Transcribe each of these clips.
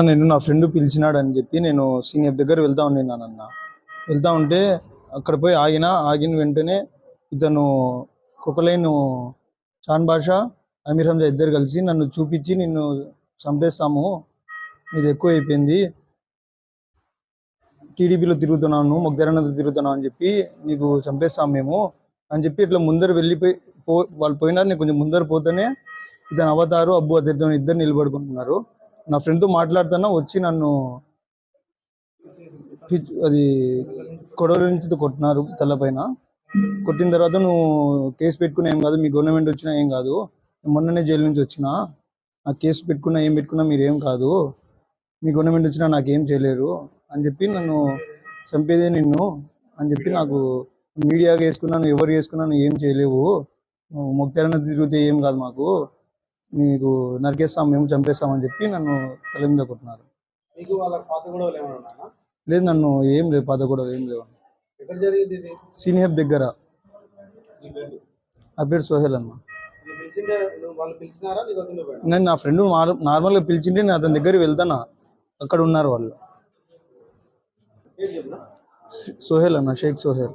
నేను నా ఫ్రెండ్ పిలిచినాడు అని చెప్పి నేను సీనియర్ దగ్గర వెళ్తా ఉన్నానన్న. వెళ్తా ఉంటే అక్కడ పోయి ఆగిన వెంటనే ఇతను కొకలైన్ చాన్ బాషా అమీర్ హంజా ఇద్దరు కలిసి నన్ను చూపించి నిన్ను చంపేస్తాము, ఇది ఎక్కువ అయిపోయింది, టీడీపీలో తిరుగుతున్నాను, మొగ్దరన్నతో తిరుగుతున్నావు అని చెప్పి నీకు చంపేస్తాం మేము అని చెప్పి ఇట్లా ముందర వెళ్ళిపోయి వాళ్ళు పోయినారు. నేను కొంచెం ముందర పోతేనే ఇతను అవతారు అబ్బు అతను ఇద్దరు నిలబడుకుంటున్నారు. నా ఫ్రెండ్తో మాట్లాడుతున్నా వచ్చి నన్ను అది కొడవల నుంచి కొట్టినారు తలపైన. కొట్టిన తర్వాత నువ్వు కేసు పెట్టుకున్నా ఏం కాదు, మీ గవర్నమెంట్ వచ్చినా ఏం కాదు, మొన్ననే జైలు నుంచి వచ్చినా, ఆ కేసు పెట్టుకున్నా ఏం పెట్టుకున్నా మీరేం కాదు, మీ గవర్నమెంట్ వచ్చినా నాకేం చేయలేరు అని చెప్పి నన్ను చంపేదే నిన్ను అని చెప్పి నాకు మీడియాగా వేసుకున్నాను, ఎవరు వేసుకున్నాను ఏం చేయలేవు, మొక్తారన్న తిరిగితే ఏం కాదు మాకు, నీకు నరికేస్తాం మేము చంపేస్తామని చెప్పి నన్ను తల మీద కొట్టినారు. లేదు నన్ను ఏం లేదు, పాత కూడా ఏం లేవు. సీనియర్ దగ్గర. నా పేరు సోహెల్ అన్న. నేను నా ఫ్రెండ్ నార్మల్గా పిలిచింటే నేను అతని దగ్గర వెళ్తానా, అక్కడ ఉన్నారు వాళ్ళు. సోహెల్ అన్న, షేక్ సోహెల్.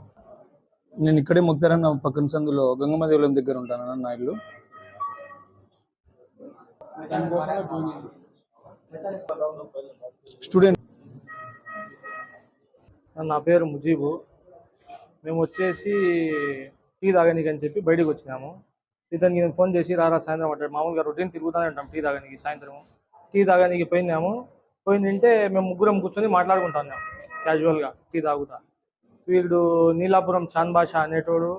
నేను ఇక్కడే మొక్తారన్న పక్కన సందులో గంగమ్మ దేవాలయం దగ్గర ఉంటాను అన్న, నా ఇల్లు. స్టూడెంట్. నా పేరు ముజీబు. మేము వచ్చేసి టీ తాగనీకి అని చెప్పి బయటకు వచ్చినాము. ఇతనికి నేను ఫోన్ చేసి రారా సాయంత్రం అంటాడు. మామూలుగా రొటీన్ తిరుగుతూనే ఉంటాం టీ తాగనీకి. సాయంత్రం టీ తాగనీకి పోయిందంటే మేము ముగ్గురం కూర్చొని మాట్లాడుకుంటున్నాం క్యాజువల్గా టీ తాగుతా. వీడు నీలాపురం చాన్ బాషా అనేటోడు,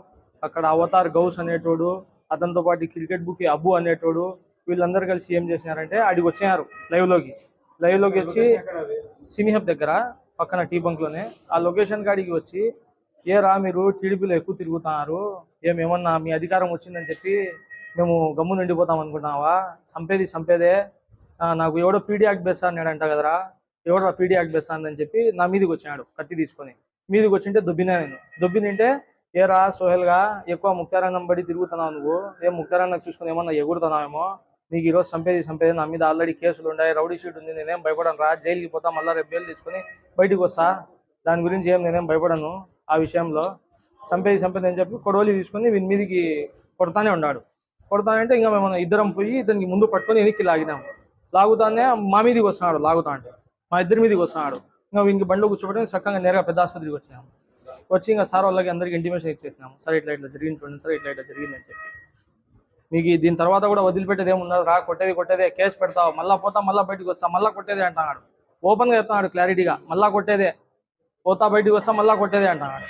అక్కడ అవతార్ గౌస్ అనేటోడు, అతనితో పాటు క్రికెట్ బుక్ అబ్బు అనేటోడు, వీళ్ళందరూ కలిసి ఏం చేసినారంటే అడిగి వచ్చినారు లైవ్లోకి వచ్చి సినీహబ్ దగ్గర పక్కన టీ బంక్లోనే ఆ లొకేషన్ కాడికి వచ్చి, ఏరా మీరు టీడీపీలో ఎక్కువ తిరుగుతున్నారు, ఏమన్నా మీ అధికారం వచ్చిందని చెప్పి మేము గమ్ము నిండిపోతాం అనుకుంటున్నావా, సంపేదే నాకు ఎవడో పీడీ యాక్ట్ బేస్తా అన్నాడంట కదరా, ఎవడో పీడీ యాక్ట్ బేస్తా అని చెప్పి నా మీదకి వచ్చినాడు కత్తి తీసుకొని. మీదకి వచ్చింటే దొబ్బినింటే ఏరా సోహెల్గా ఎక్కువ ముక్తారంగం బడి తిరుగుతున్నావు నువ్వు, ఏం ముక్తారంగం చూసుకుని ఏమన్నా ఎగురుతున్నావేమో, నీకు ఈరోజు సంపేది నా మీద ఆల్రెడీ కేసులు ఉన్నాయి, రౌడీ షీట్ ఉంది, నేనేం భయపడను రా, జైలుకి పోతా, మళ్ళీ రేపు బెయిల్ తీసుకుని బయటకు వస్తా, దాని గురించి నేనేం భయపడను, ఆ విషయంలో సంపేది అని చెప్పి కొడవలి తీసుకొని వీని మీదకి కొడతానే ఉన్నాడు. కొడతానంటే ఇంకా మేము ఇద్దరం పోయి ఇతనికి ముందు పట్టుకొని వెనక్కి లాగుతానే మా మీదకి వస్తున్నాడు, లాగుతా అంటే మా ఇద్దరి మీదకి వస్తున్నాడు. ఇంకా వీనికి బండ్లో కూర్చోబెట్టి చక్కగా నేరుగా పెద్ద ఆసుపత్రికి వచ్చినాము. వచ్చి ఇంకా సార్ వాళ్ళకి అందరికి ఇంటిమేషన్ ఇచ్చేసినాము, సార్ ఇట్లా జరిగింది చూడండి సార్, ఇట్లా జరిగిందని చెప్పి. మీకు దీని తర్వాత కూడా వదిలిపెట్టేది ఏముండదు రా, కొట్టేదే కేసు పెడతావు, మళ్ళీ పోతా, మళ్ళీ బయటకు వస్తా, మళ్ళీ కొట్టేదే అంటున్నాడు. ఓపెన్గా చెప్తున్నాడు క్లారిటీగా, మళ్ళీ కొట్టేదే, పోతా బయటకు వస్తా, మళ్ళీ కొట్టేదే అంటున్నాడు.